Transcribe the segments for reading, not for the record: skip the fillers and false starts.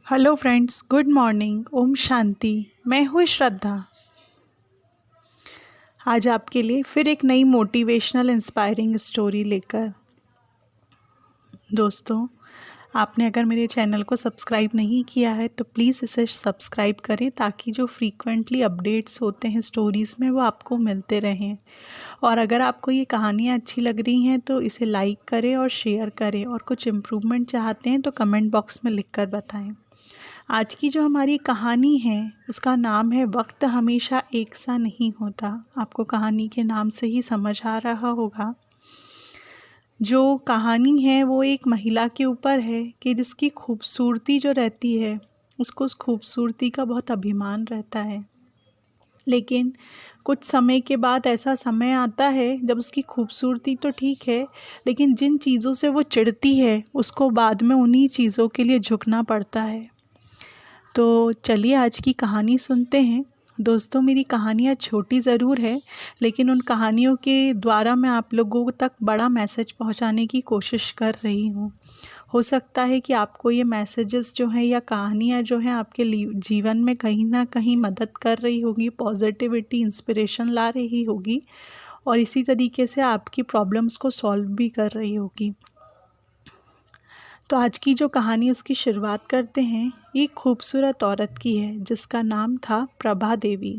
Hello friends, good morning. ओम शांति। मैं हूँ श्रद्धा। आज आपके लिए फिर एक नई मोटिवेशनल इंस्पायरिंग स्टोरी लेकर। दोस्तों, आपने अगर मेरे चैनल को सब्सक्राइब नहीं किया है तो प्लीज़ इसे सब्सक्राइब करें ताकि जो फ्रीक्वेंटली अपडेट्स होते हैं स्टोरीज़ में वो आपको मिलते रहें। और अगर आपको ये कहानियाँ अच्छी लग रही हैं तो इसे लाइक करें और शेयर करें, और कुछ इम्प्रूवमेंट चाहते हैं तो कमेंट बॉक्स में लिख कर बताएं। आज की जो हमारी कहानी है उसका नाम है वक्त हमेशा एक सा नहीं होता। आपको कहानी के नाम से ही समझ आ रहा होगा। जो कहानी है वो एक महिला के ऊपर है कि जिसकी खूबसूरती जो रहती है उसको उस खूबसूरती का बहुत अभिमान रहता है, लेकिन कुछ समय के बाद ऐसा समय आता है जब उसकी खूबसूरती तो ठीक है, लेकिन जिन चीज़ों से वो चिढ़ती है उसको बाद में उन्हीं चीज़ों के लिए झुकना पड़ता है। तो चलिए आज की कहानी सुनते हैं। दोस्तों, मेरी कहानियाँ छोटी ज़रूर है, लेकिन उन कहानियों के द्वारा मैं आप लोगों तक बड़ा मैसेज पहुंचाने की कोशिश कर रही हूँ। हो सकता है कि आपको ये मैसेजेस जो हैं या कहानियाँ जो हैं आपके जीवन में कहीं ना कहीं मदद कर रही होगी, पॉजिटिविटी, इंस्पिरेशन ला रही होगी, और इसी तरीके से आपकी प्रॉब्लम्स को सॉल्व भी कर रही होगी। तो आज की जो कहानी उसकी शुरुआत करते हैं। एक खूबसूरत औरत की है जिसका नाम था प्रभा देवी।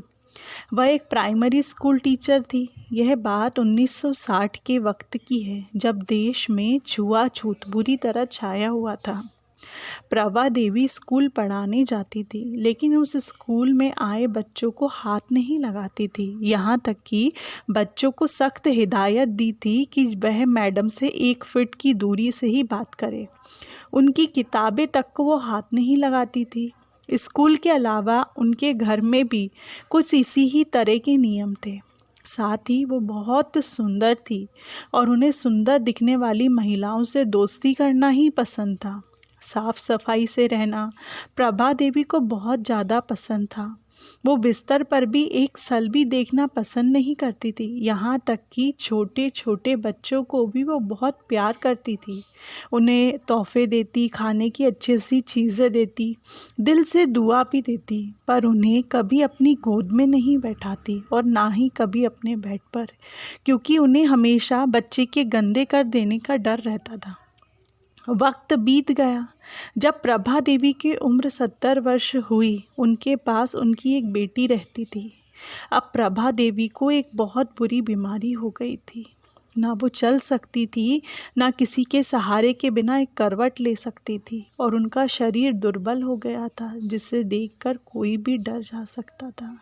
वह एक प्राइमरी स्कूल टीचर थी। यह बात 1960 के वक्त की है, जब देश में छुआछूत बुरी तरह छाया हुआ था। प्रभा देवी स्कूल पढ़ाने जाती थी, लेकिन उस स्कूल में आए बच्चों को हाथ नहीं लगाती थी। यहाँ तक कि बच्चों को सख्त हिदायत दी थी कि वह मैडम से 1 फीट की दूरी से ही बात करे। उनकी किताबें तक को वो हाथ नहीं लगाती थी। स्कूल के अलावा उनके घर में भी कुछ इसी ही तरह के नियम थे। साथ ही वो बहुत सुंदर थी और उन्हें सुंदर दिखने वाली महिलाओं से दोस्ती करना ही पसंद था। साफ सफाई से रहना प्रभा देवी को बहुत ज़्यादा पसंद था। वो बिस्तर पर भी एक सल भी देखना पसंद नहीं करती थी। यहाँ तक कि छोटे छोटे बच्चों को भी वो बहुत प्यार करती थी। उन्हें तोहफे देती, खाने की अच्छी सी चीज़ें देती, दिल से दुआ भी देती, पर उन्हें कभी अपनी गोद में नहीं बैठाती और ना ही कभी अपने बेड पर, क्योंकि उन्हें हमेशा बच्चे के गंदे कर देने का डर रहता था। वक्त बीत गया। जब प्रभा देवी की उम्र 70 वर्ष हुई, उनके पास उनकी एक बेटी रहती थी। अब प्रभा देवी को एक बहुत बुरी बीमारी हो गई थी। ना वो चल सकती थी, ना किसी के सहारे के बिना एक करवट ले सकती थी, और उनका शरीर दुर्बल हो गया था, जिसे देखकर कोई भी डर जा सकता था।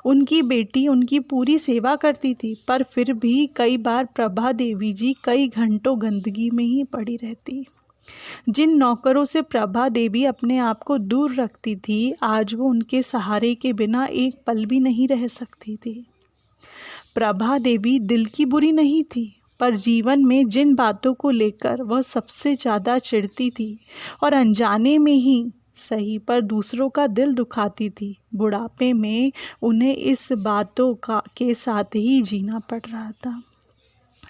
उनकी बेटी उनकी पूरी सेवा करती थी, पर फिर भी कई बार प्रभा देवी जी कई घंटों गंदगी में ही पड़ी रहती। जिन नौकरों से प्रभा देवी अपने आप को दूर रखती थी, आज वो उनके सहारे के बिना एक पल भी नहीं रह सकती थी। प्रभा देवी दिल की बुरी नहीं थी, पर जीवन में जिन बातों को लेकर वह सबसे ज़्यादा चिढ़ती थी और अनजाने में ही सही पर दूसरों का दिल दुखाती थी, बुढ़ापे में उन्हें इस बातों के साथ ही जीना पड़ रहा था।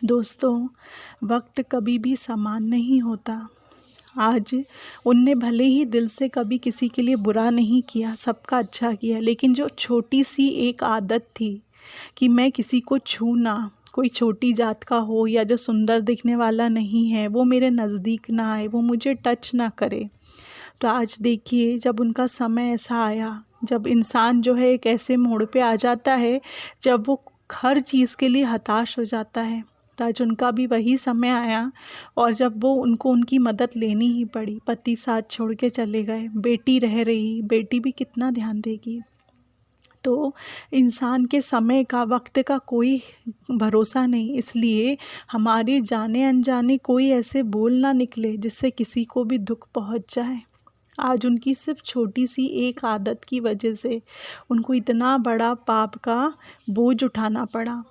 दोस्तों, वक्त कभी भी समान नहीं होता। आज उनने भले ही दिल से कभी किसी के लिए बुरा नहीं किया, सबका अच्छा किया, लेकिन जो छोटी सी एक आदत थी कि मैं किसी को छू ना, कोई छोटी जात का हो या जो सुंदर दिखने वाला नहीं है वो मेरे नज़दीक ना आए, वो मुझे टच ना करे। तो आज देखिए, जब उनका समय ऐसा आया, जब इंसान जो है एक ऐसे मोड़ पे आ जाता है जब वो हर चीज़ के लिए हताश हो जाता है, तो आज उनका भी वही समय आया, और जब वो उनको उनकी मदद लेनी ही पड़ी। पति साथ छोड़ के चले गए, बेटी रह रही, बेटी भी कितना ध्यान देगी। तो इंसान के समय का, वक्त का कोई भरोसा नहीं, इसलिए हमारे जाने अनजाने कोई ऐसे बोल ना निकले जिससे किसी को भी दुख पहुंच जाए। आज उनकी सिर्फ छोटी सी एक आदत की वजह से उनको इतना बड़ा पाप का बोझ उठाना पड़ा।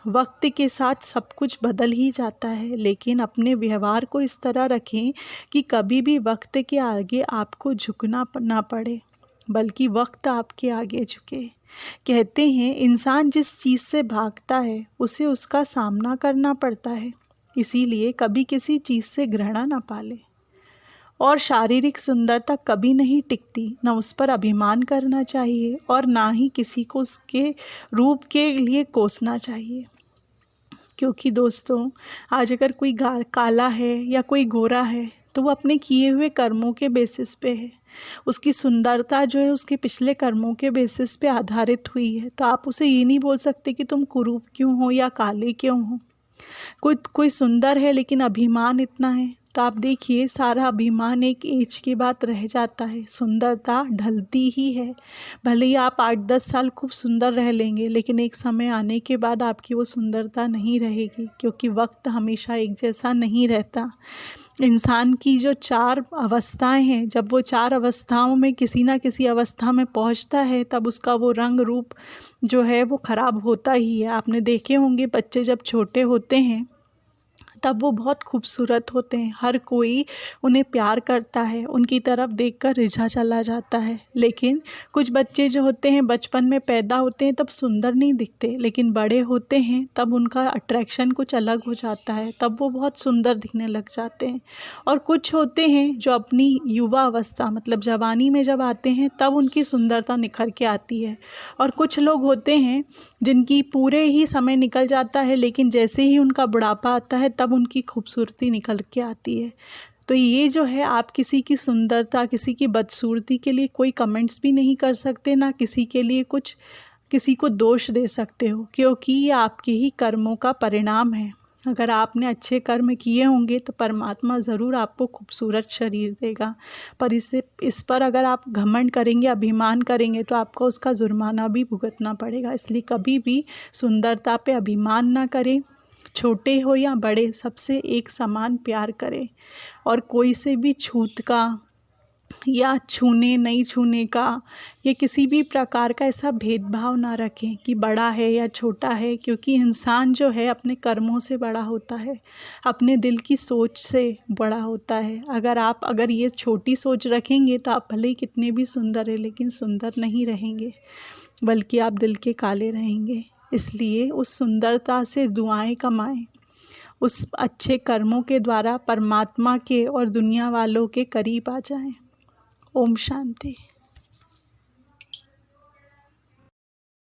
वक्त के साथ सब कुछ बदल ही जाता है, लेकिन अपने व्यवहार को इस तरह रखें कि कभी भी वक्त के आगे आपको झुकना ना पड़े, बल्कि वक्त आपके आगे झुके। कहते हैं इंसान जिस चीज़ से भागता है उसे उसका सामना करना पड़ता है, इसीलिए कभी किसी चीज़ से घृणा ना पाले। और शारीरिक सुंदरता कभी नहीं टिकती, न उस पर अभिमान करना चाहिए और ना ही किसी को उसके रूप के लिए कोसना चाहिए। क्योंकि दोस्तों, आज अगर कोई काला है या कोई गोरा है तो वो अपने किए हुए कर्मों के बेसिस पे है। उसकी सुंदरता जो है उसके पिछले कर्मों के बेसिस पे आधारित हुई है। तो आप उसे ये नहीं बोल सकते कि तुम कुरूप क्यों हो या काले क्यों हो। कोई सुंदर है लेकिन अभिमान इतना है, तो आप देखिए सारा अभिमान एक एज के बाद रह जाता है। सुंदरता ढलती ही है। भले ही आप 8-10 साल खूब सुंदर रह लेंगे, लेकिन एक समय आने के बाद आपकी वो सुंदरता नहीं रहेगी, क्योंकि वक्त हमेशा एक जैसा नहीं रहता। इंसान की जो 4 अवस्थाएं हैं, जब वो 4 अवस्थाओं में किसी ना किसी अवस्था में पहुंचता है, तब उसका वो रंग रूप जो है वो ख़राब होता ही है। आपने देखे होंगे बच्चे जब छोटे होते हैं तब वो बहुत खूबसूरत होते हैं, हर कोई उन्हें प्यार करता है, उनकी तरफ देखकर रिझा चला जाता है। लेकिन कुछ बच्चे जो होते हैं बचपन में पैदा होते हैं तब सुंदर नहीं दिखते, लेकिन बड़े होते हैं तब उनका अट्रैक्शन कुछ अलग हो जाता है, तब वो बहुत सुंदर दिखने लग जाते हैं। और कुछ होते हैं जो अपनी युवा अवस्था मतलब जवानी में जब आते हैं तब उनकी सुंदरता निखर के आती है। और कुछ लोग होते हैं जिनकी पूरे ही समय निकल जाता है, लेकिन जैसे ही उनका बुढ़ापा आता है तब उनकी खूबसूरती निकल के आती है। तो ये जो है, आप किसी की सुंदरता, किसी की बदसूरती के लिए कोई कमेंट्स भी नहीं कर सकते, ना किसी के लिए किसी को दोष दे सकते हो, क्योंकि ये आपके ही कर्मों का परिणाम है। अगर आपने अच्छे कर्म किए होंगे तो परमात्मा ज़रूर आपको खूबसूरत शरीर देगा, पर इस पर अगर आप घमंड करेंगे, अभिमान करेंगे, तो आपको उसका जुर्माना भी भुगतना पड़ेगा। इसलिए कभी भी सुंदरता पे अभिमान ना करें। छोटे हो या बड़े, सबसे एक समान प्यार करें और कोई से भी छूत का या छूने नहीं छूने का या किसी भी प्रकार का ऐसा भेदभाव ना रखें कि बड़ा है या छोटा है, क्योंकि इंसान जो है अपने कर्मों से बड़ा होता है, अपने दिल की सोच से बड़ा होता है। अगर ये छोटी सोच रखेंगे तो आप भले ही कितने भी सुंदर है, लेकिन सुंदर नहीं रहेंगे, बल्कि आप दिल के काले रहेंगे। इसलिए उस सुंदरता से दुआएं कमाएं, उस अच्छे कर्मों के द्वारा परमात्मा के और दुनिया वालों के करीब आ जाएं। ओम शांति।